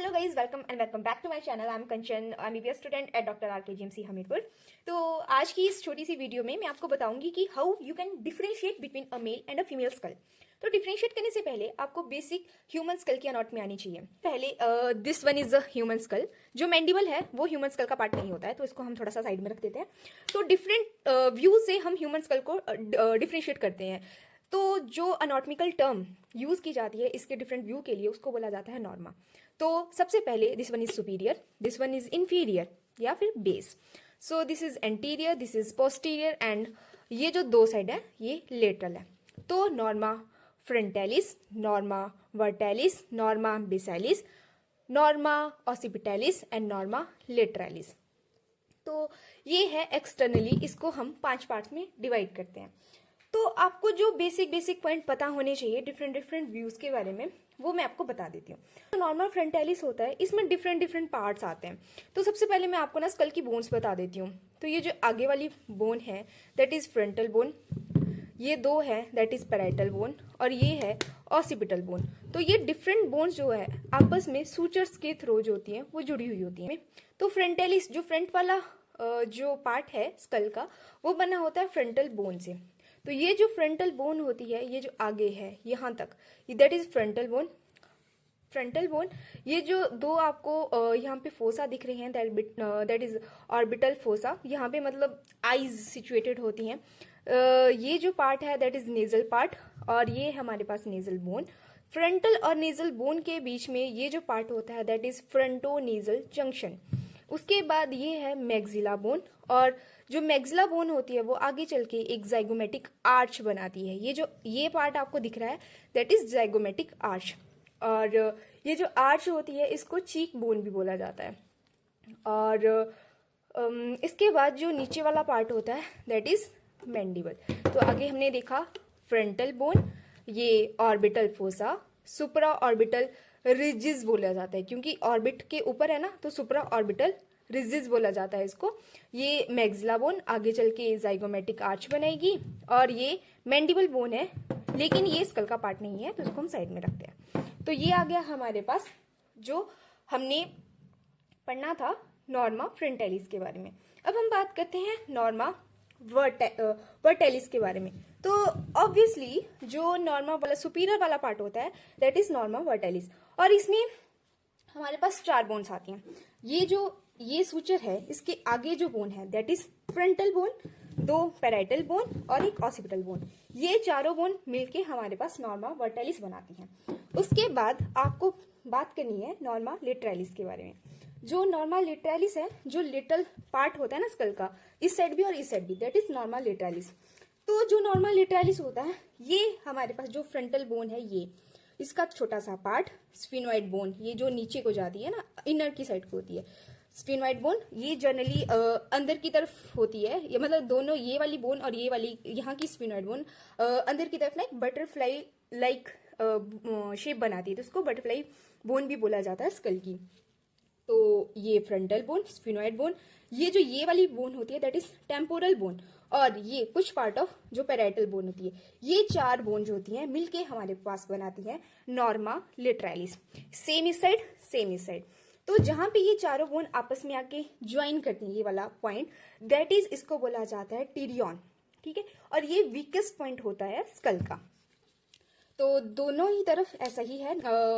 Hello guys, welcome back to my channel. I am Kanchan, MBBS student at doctor RKGMC Hamirpur. तो आज की इस छोटी सी वीडियो में मैं आपको बताऊंगी कि how you can differentiate between a male and a female skull. तो डिफरेंशिएट करने से पहले आपको बेसिक ह्यूमन स्कल की एनाटॉमी आनी चाहिए। पहले this one is a human skull. जो मैंडिबल है वो ह्यूमन स्कल का पार्ट नहीं होता है, तो इसको हम थोड़ा सा साइड में रख देते हैं। तो डिफरेंट व्यू से हम ह्यूमन स्कल को डिफरेंशिएट करते हैं। तो जो अनाटॉमिकल टर्म यूज की जाती है इसके डिफरेंट व्यू के लिए, उसको बोला जाता है नॉर्मा। तो सबसे पहले this one is superior, this one is inferior या फिर base. So this is anterior, this is posterior and ये जो दो साइड है ये लेटरल है। तो norma frontalis, norma verticalis, norma basalis, norma occipitalis and norma lateralis. तो ये है एक्सटर्नली, इसको हम 5 पार्ट्स में डिवाइड करते हैं। तो आपको जो बेसिक पॉइंट पता होने चाहिए डिफरेंट व्यूज के बारे में, वो मैं आपको बता देती हूँ। तो नॉर्मल फ्रंटेलिस होता है, इसमें डिफरेंट पार्ट्स आते हैं। तो सबसे पहले मैं आपको ना स्कल की बोन्स बता देती हूँ। तो ये जो आगे वाली बोन है दैट इज फ्रंटल बोन, ये दो है दैट इज पैराइटल बोन, और ये है ऑसिपिटल बोन। तो ये डिफरेंट बोन्स जो है आपस में सूचर्स के थ्रू जो होती हैं वो जुड़ी हुई होती हैं। तो फ्रंटेलिस जो फ्रंट वाला जो पार्ट है स्कल का, वो बना होता है फ्रंटल बोन से। तो ये जो फ्रंटल बोन होती है, ये जो आगे है यहाँ तक, that is frontal bone. Frontal bone, ये जो दो आपको यहाँ पे फोसा दिख रहे हैं दैट इज ऑर्बिटल फोसा। यहाँ पे मतलब आईज सिचुएटेड होती हैं। ये जो पार्ट है दैट इज नेजल पार्ट, और ये है हमारे पास नेजल बोन। फ्रंटल और नेजल बोन के बीच में ये जो पार्ट होता है that is fronto nasal junction. उसके बाद ये है मैग्जिला बोन, और जो मैग्जिला बोन होती है वो आगे चल के एक जाइगोमेटिक आर्च बनाती है। ये पार्ट आपको दिख रहा है दैट इज जाइगोमेटिक आर्च। और ये जो आर्च होती है इसको चीक बोन भी बोला जाता है। और इसके बाद जो नीचे वाला पार्ट होता है दैट इज मैंडिबल। तो आगे हमने देखा फ्रंटल बोन, ये ऑर्बिटल फोसा, सुप्रा ऑर्बिटल रिजिस बोला जाता है क्योंकि ऑर्बिट के ऊपर है ना, तो सुप्रा ऑर्बिटल रिजिस बोला जाता है इसको। ये मैग्जिला बोन आगे चल के जाइगोमेटिक आर्च बनाएगी, और ये मैंडिबल बोन है लेकिन ये स्कल का पार्ट नहीं है, तो इसको हम साइड में रखते हैं। तो ये आ गया हमारे पास जो हमने पढ़ना था नॉर्मा फ्रंटेलिस के बारे में। अब हम बात करते हैं नॉर्मा वर्टेलिस के बारे में। तो ऑब्वियसली जो नॉर्मा वाला सुपीरियर वाला पार्ट होता है दैट इज नॉर्मा वर्टेलिस, और इसमें हमारे पास 4 बोन्स आती हैं। ये सूचर है, इसके आगे जो बोन है that is frontal bone, 2 parietal bone और एक ऑसिपिटल बोन। ये चारों बोन मिलके हमारे पास नॉर्मा वर्टेलिस बनाती हैं। उसके बाद आपको बात करनी है नॉर्मा लेटरालिस के बारे में। जो नॉर्मा लेटरालिस है, जो लिटल पार्ट होता है ना स्कल का, इस साइड भी और इस साइड भी, दैट इज नॉर्मा लेटरालिस। तो जो नॉर्मा लेटरालिस होता है, ये हमारे पास जो फ्रंटल बोन है, ये इसका छोटा सा पार्ट स्फिनोइड बोन, ये जो नीचे को जाती है ना, इनर की साइड को होती है स्फिनोइड बोन, ये जनरली अंदर की तरफ होती है। ये मतलब दोनों, ये वाली बोन और ये वाली यहाँ की स्फिनोइड बोन अंदर की तरफ ना एक बटरफ्लाई लाइक शेप बनाती है, तो उसको बटरफ्लाई बोन भी बोला जाता है स्कल की। तो ये फ्रंटल बोन, स्फिनोइड बोन, ये जो ये वाली बोन होती है दैट इज टेम्पोरल बोन, और ये कुछ पार्ट ऑफ जो पैराइटल बोन होती है। ये 4 बोन जो होती हैं मिलके हमारे पास बनाती है नॉर्मा लेटरालिस। सेम इस साइड, सेम इस साइड। तो जहां पे ये चारों बोन आपस में आके ज्वाइन करती है, ये वाला पॉइंट दैट इज, इसको बोला जाता है टिरियन, ठीक है। और ये वीकेस्ट पॉइंट होता है स्कल का। तो दोनों ही तरफ ऐसा ही है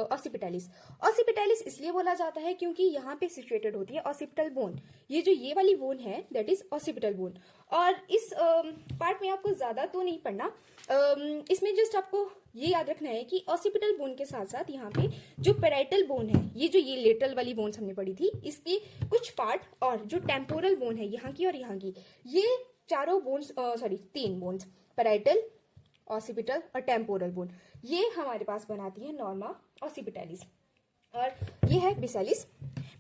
ऑसिपिटैलिस। ऑसिपिटैलिस इसलिए बोला जाता है क्योंकि यहाँ पे सिचुएटेड होती है ऑसिपिटल बोन। ये जो ये वाली बोन है दैट इज ऑसिपिटल बोन। और इस पार्ट में आपको ज्यादा तो नहीं पढ़ना, इसमें जस्ट आपको ये याद रखना है कि ऑसिपिटल बोन के साथ साथ यहाँ पे जो पैराइटल बोन है, ये लेटरल वाली बोन्स हमने पढ़ी थी, इसके कुछ पार्ट, और जो टेम्पोरल बोन है यहाँ की और यहाँ की, ये चारों बोन्स, 3 बोन्स, पैराइटल, ऑसिपिटल और टेम्पोरल बोन, ये हमारे पास बनाती है नॉर्मा ऑसिपिटैलिस। और ये है बेसालिस।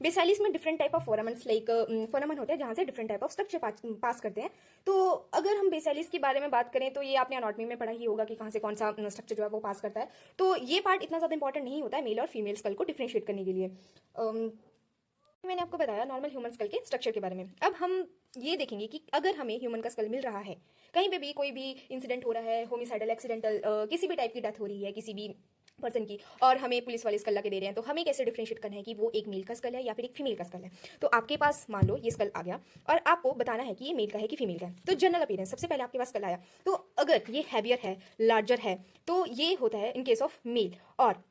बेसालिस में different type of foramens like foramen होते हैं जहां से different type of structure pass करते हैं। तो अगर हम बेसालिस के बारे में बात करें तो ये आपने एनाटॉमी में पढ़ा ही होगा कि कहाँ से कौन सा स्ट्रक्चर जो है वो पास करता है। तो ये पार्ट इतना ज्यादा इंपॉर्टेंट नहीं होता है मेल और फीमेल स्कल को डिफरेंशिएट करने के लिए। मैंने आपको बताया नॉर्मल ह्यूमन स्कल के स्ट्रक्चर के बारे में। अब हम ये देखेंगे कि अगर हमें ह्यूमन का स्कल मिल रहा है, कहीं पे भी कोई भी इंसिडेंट हो रहा है, होमिसाइडल, एक्सीडेंटल, किसी भी टाइप की डेथ हो रही है, किसी भी पर्सन की, और हमें पुलिस वाले स्कल ला के दे रहे हैं, तो हमें कैसे डिफरेंशिएट करना है कि वो एक मेल का स्कल है या फिर एक फीमेल का स्कल है। तो आपके पास मान लो ये स्कल आ गया और आपको बताना है कि ये मेल का है कि फीमेल का है। तो जनरल अपीयरेंस, सबसे पहले आपके पास स्कल आया, तो अगर ये हैवियर है, लार्जर है, तो ये होता है इन केस ऑफ मेल। और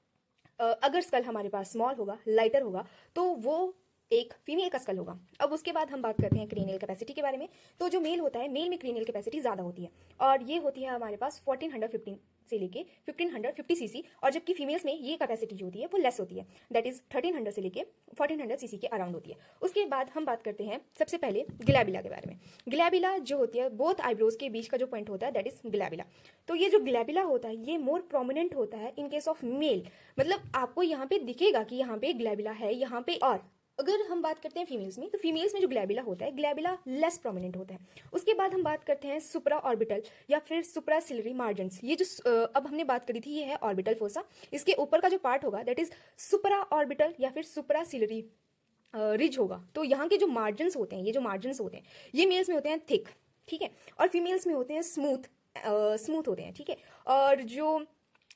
अगर स्कल हमारे पास स्मॉल होगा, लाइटर होगा, तो वो एक फीमेल का स्कल होगा। अब उसके बाद हम बात करते हैं क्रेनियल कैपेसिटी के बारे में। तो जो मेल होता है, मेल में क्रेनियल कैपेसिटी ज़्यादा होती है, और ये होती है हमारे पास 1415 से लेके 1550 सीसी, और जबकि फीमेल्स में ये कैपेसिटी जो होती है वो लेस होती है, दैट इज 1300 से लेके 1400 सीसी के अराउंड होती है। उसके बाद हम बात करते हैं सबसे पहले ग्लैबिला के बारे में। ग्लैबिला जो होती है, बोथ आईब्रोज के बीच का जो पॉइंट होता है, दैट इज ग्लैबिला। तो ये जो ग्लैबिला होता है ये मोर प्रोमिनेंट होता है इन केस ऑफ मेल, मतलब आपको यहाँ पे दिखेगा कि यहाँ पे ग्लैबिला है यहाँ पे। और अगर हम बात करते हैं फीमेल्स में, तो फीमेल्स में जो ग्लैबिला होता है, ग्लैबिला लेस प्रोमिनेंट होता है। उसके बाद हम बात करते हैं सुप्रा ऑर्बिटल या फिर सुप्रा सिलरी मार्जिन्स। ये जो अब हमने बात करी थी, ये है ऑर्बिटल फोसा। इसके ऊपर का जो पार्ट होगा दैट इज सुप्रा ऑर्बिटल या फिर सुप्रा सिलरी रिज होगा। तो यहाँ के जो मार्जिन्स होते हैं, ये जो मार्जिन्स होते हैं, ये मेल्स में होते हैं थिक, ठीक है, और फीमेल्स में होते हैं स्मूथ होते हैं, ठीक है। और जो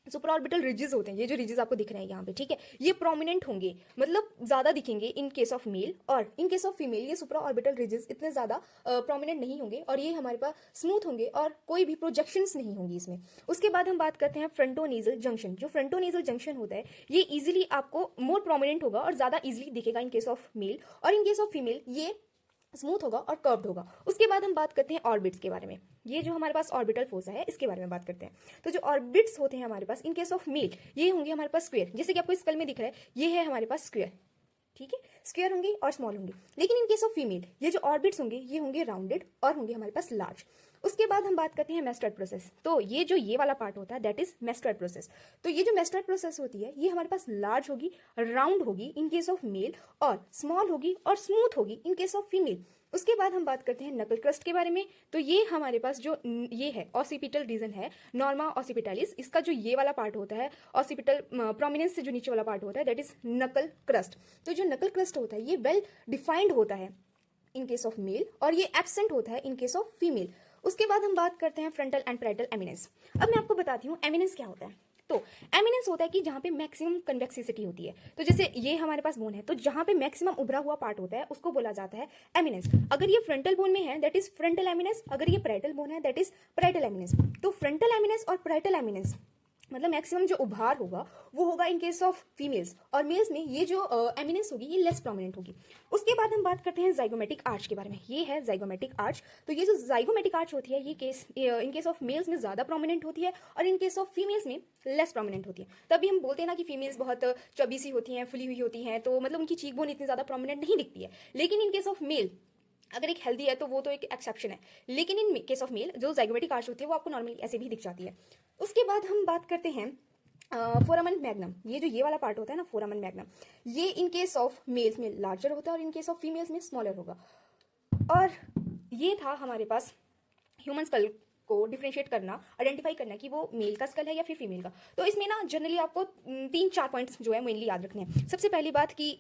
सुपर ऑर्बिटल रिजेस होते हैं, ये जो रिजेस आपको दिख रहे हैं यहाँ पे, ठीक है, ये प्रोमिनेंट होंगे, मतलब ज्यादा दिखेंगे इन केस ऑफ मेल, और इन केस ऑफ फीमेल ये सुपर ऑर्बिटल रिजेस इतने ज्यादा प्रोमिनेंट नहीं होंगे, और ये हमारे पास स्मूथ होंगे और कोई भी प्रोजेक्शंस नहीं होंगी इसमें। उसके बाद हम बात करते हैं फ्रंटोनेजल जंक्शन। जो फ्रंटोनेजल जंक्शन होता है ये इजिली आपको मोर प्रोमिनेंट होगा और ज्यादा इजिली दिखेगा इन केस ऑफ मेल, और इन केस ऑफ फीमेल ये स्मूथ होगा और कर्व्ड होगा। उसके बाद हम बात करते हैं ऑर्बिट्स के बारे में। ये जो हमारे पास ऑर्बिटल फोसा है इसके बारे में बात करते हैं। तो जो ऑर्बिट्स होते हैं हमारे पास इन केस ऑफ मेल, ये होंगे हमारे पास स्क्वायर, जैसे कि आपको स्कल में दिख रहा है, ये है हमारे पास स्क्वायर, ठीक है, स्क्वायर होंगे और स्मॉल होंगे। लेकिन इन केस ऑफ फीमेल ये जो ऑर्बिट्स होंगे ये होंगे राउंडेड और होंगे हमारे पास लार्ज। उसके बाद हम बात करते हैं मेस्टर्ड प्रोसेस। तो ये जो ये वाला पार्ट होता है दैट इज मेस्टर्ड प्रोसेस। तो ये जो मेस्टर्ड प्रोसेस होती है ये हमारे पास लार्ज होगी, राउंड होगी इन केस ऑफ मेल, और स्मॉल होगी और स्मूथ होगी इन केस ऑफ फीमेल। उसके बाद हम बात करते हैं नकल क्रस्ट के बारे में। तो ये हमारे पास जो ये है ऑसिपिटल रीजन है, नॉर्मा ऑसिपिटालिस, इसका जो ये वाला पार्ट होता है ऑसिपिटल प्रोमिनेंस से जो नीचे वाला पार्ट होता है दैट इज नकल क्रस्ट। तो जो नकल क्रस्ट होता है ये वेल डिफाइंड होता है इन केस ऑफ मेल, और ये एब्सेंट होता है इन केस ऑफ फीमेल। उसके बाद हम बात करते हैं फ्रंटल एंड पैरेटल एमिनेंस। अब मैं आपको बताती हूँ एमिनेंस क्या होता है। तो एमिनेंस होता है कि जहां पे मैक्सिमम कन्वेक्सिसिटी होती है। तो जैसे ये हमारे पास बोन है, तो जहां पे मैक्सिमम उभरा हुआ पार्ट होता है उसको बोला जाता है एमिनेंस। अगर ये फ्रंटल बोन में है दैट इज फ्रंटल एमिनेंस, अगर ये पैरेटल बोन है दैट इज पैरेटल एमिनेंस। तो फ्रंटल एमिनेंस और पैरेटल एमिनेंस मतलब मैक्सिमम जो उभार होगा वो होगा इन केस ऑफ फीमेल्स, और मेल्स में ये जो एमिनेंस होगी ये लेस प्रोमिनेंट होगी। उसके बाद हम बात करते हैं जाइगोमेटिक आर्च के बारे में। ये है जाइगोमेटिक आर्च। तो ये जो जाइगोमेटिक आर्च होती है ये इन केस ऑफ मेल्स में ज्यादा प्रोमिनेंट होती है, और इन केस ऑफ फीमेल्स में लेस प्रोमिनेंट होती है। तभी हम बोलते हैं ना कि फीमेल्स बहुत चबी सी होती हैं, फुली हुई होती हैं, तो मतलब उनकी चीक बोन इतनी ज्यादा प्रोमिनेंट नहीं दिखती है। लेकिन इन केस ऑफ मेल अगर एक हेल्दी है तो वो तो एक एक्सेप्शन है, लेकिन इन केस ऑफ मेल जो जाइगोमेटिक आर्च होती है वो आपको नॉर्मली ऐसे भी दिख जाती है। उसके बाद हम बात करते हैं फोरामन मैग्नम। ये जो ये वाला पार्ट होता है ना फोरामन मैग्नम, ये इन केस ऑफ मेल्स में लार्जर होता है और इन केस ऑफ फीमेल्स में स्मॉलर होगा। और ये था हमारे पास ह्यूमन स्कल को डिफरेंशिएट करना, आइडेंटिफाई करना कि वो मेल का स्कल है या फिर फीमेल का। तो इसमें ना जनरली आपको 3-4 पॉइंट्स जो है मेनली याद रखने हैं। सबसे पहली बात कि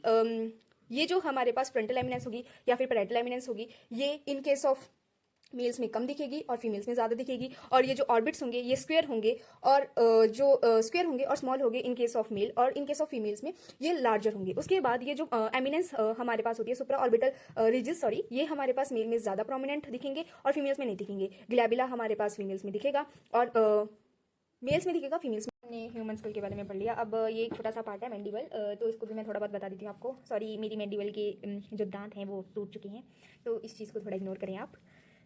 ये जो हमारे पास फ्रंटल एमिनेंस होगी या फिर पैरेटल एमिनेंस होगी ये इन केस ऑफ मेल्स में कम दिखेगी और फीमेल्स में ज़्यादा दिखेगी। और ये जो ऑर्बिट्स होंगे ये स्क्वायर होंगे, और जो स्क्वायर होंगे और स्मॉल होंगे इन केस ऑफ मेल, और इन केस ऑफ फीमेल्स में ये लार्जर होंगे। उसके बाद ये जो एमिनेंस हमारे पास होती है सुप्रा ऑर्बिटल रिजिस, सॉरी, ये हमारे पास मेल में ज़्यादा प्रोमिनेंट दिखेंगे और फीमेल्स में नहीं दिखेंगे। ग्लैबिला हमारे पास फीमेल्स में दिखेगा और मेल्स में दिखेगा, फीमेल्स में। हमने ह्यूमन स्कल के बारे में पढ़ लिया। अब ये एक छोटा सा पार्ट है मैंडिबल, तो इसको भी मैं थोड़ा बहुत बता देती हूँ आपको। सॉरी, मेरी मैंडिबल के जो दांत हैं वो टूट चुके हैं, तो इस चीज़ को थोड़ा इग्नोर करें आप।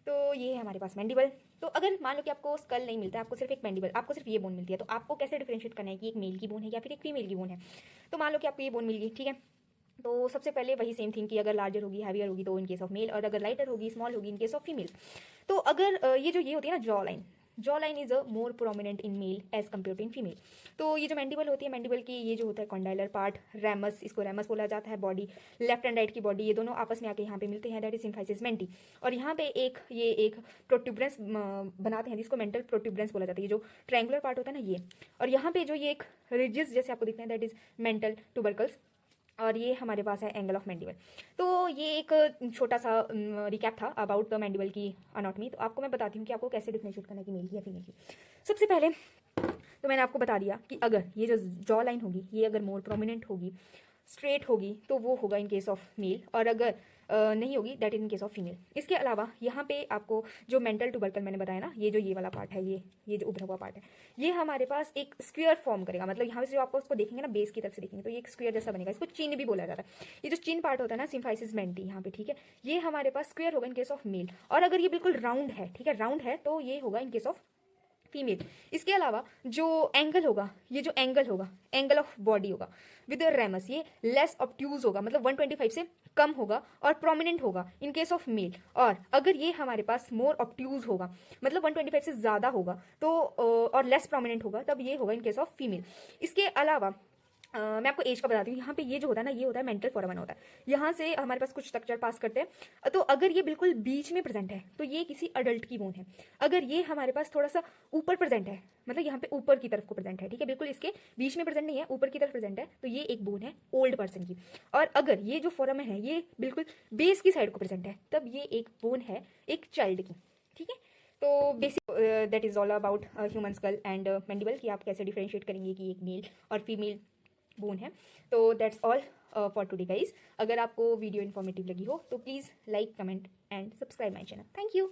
तो ये है हमारे पास मैंडिबल। तो अगर मान लो कि आपको स्कल नहीं मिलता है, आपको सिर्फ एक मैंडिबल, आपको सिर्फ ये बोन मिलती है, तो आपको कैसे डिफरेंशिएट करना है कि एक मेल की बोन है या फिर एक फीमेल की बोन है। तो मान लो कि आपको ये बोन मिल गई, ठीक है, तो सबसे पहले वही सेम थिंग कि अगर लार्जर होगी, हैवियर होगी तो इन केस ऑफ मेल, और अगर लाइटर होगी, स्मॉल होगी इन केस ऑफ फीमेल। तो अगर ये जो ये होती है ना jaw line is a more prominent in male as compare to in female. तो ये जो मैंडिबल होती है, मैंडिबल की ये जो होता है कॉन्डाइलर पार्ट, रैमस, इसको रैमस बोला जाता है, बॉडी लेफ्ट एंड राइट की बॉडी, ये दोनों आपस में आके यहाँ पे मिलते हैं, दैट इज सिम्फाइसिस मेंटी। और यहाँ पे ये एक प्रोट्यूबरेंस बनाते हैं जिसको मेंटल प्रोट्यूबरेंस बोला जाता है, ये जो ट्रायंगुलर पार्ट होता है ना ये। और यहाँ पे जो ये एक रिजिस जैसे आपको दिखते हैं दैट इज मेंटल ट्यूबरकल्स, और ये हमारे पास है एंगल ऑफ मैंडिबल। तो ये एक छोटा सा रिकैप था अबाउट द मैंडिबल की अनाटॉमी। तो आपको मैं बताती हूँ कि आपको कैसे डिफरेंशिएट करना है कि मेल की या फीमेल की। सबसे पहले तो मैंने आपको बता दिया कि अगर ये जो जॉ लाइन होगी ये अगर मोर प्रोमिनेंट होगी, स्ट्रेट होगी, तो वो होगा इन केस ऑफ मेल, और अगर नहीं होगी that in case of female. इसके अलावा यहाँ पे आपको जो मेंटल ट्यूबरकल मैंने बताया ना, ये जो ये वाला पार्ट है, ये जो उभरा हुआ पार्ट है, ये हमारे पास एक स्क्वायर फॉर्म करेगा। मतलब यहाँ से जो आपको उसको देखेंगे ना, बेस की तरफ से देखेंगे तो ये एक स्क्वायर जैसा बनेगा। इसको चिन्ह भी बोला जाता है। ये जो चिन्ह पार्ट होता है ना, सिम्फाइसिस मेंटी यहाँ पे, ठीक है, ये हमारे पास स्क्वायर होगा इन केस ऑफ मेल, और अगर ये बिल्कुल राउंड है, ठीक है, राउंड है, तो ये होगा इन केस ऑफ फीमेल। इसके अलावा जो एंगल होगा, ये जो एंगल होगा, एंगल ऑफ बॉडी होगा विद रेमस, ये लेस ऑब्ट्यूज होगा, मतलब 125 से कम होगा और प्रोमिनेंट होगा इन केस ऑफ मेल। और अगर ये हमारे पास मोर ऑब्ट्यूज होगा, मतलब 125 से ज़्यादा होगा, तो और लेस प्रोमिनेंट होगा, तब ये होगा इन केस ऑफ फीमेल। इसके अलावा मैं आपको एज का बताती हूँ। यहाँ पे ये जो होता है ना, ये होता है मेंटल फोरामन होता है। यहाँ से हमारे पास कुछ स्ट्रक्चर पास करते हैं, तो अगर ये बिल्कुल बीच में प्रेजेंट है तो ये किसी अडल्ट की बोन है। अगर ये हमारे पास थोड़ा सा ऊपर प्रेजेंट है, मतलब यहाँ पे ऊपर की तरफ को प्रेजेंट है, ठीक है, बिल्कुल इसके बीच में प्रेजेंट नहीं है, ऊपर की तरफ प्रेजेंट है, तो ये एक बोन है ओल्ड पर्सन की। और अगर ये जो फोरामन है ये बिल्कुल बेस की साइड को प्रेजेंट है, तब ये एक बोन है एक चाइल्ड की, ठीक है। तो basic that is all about human school and mandible, कि आप कैसे डिफरेंशिएट करेंगे कि एक मेल और फीमेल बोन है। तो that's all for today guys. अगर आपको वीडियो इन्फॉर्मेटिव लगी हो तो please like, comment and subscribe my channel. Thank you.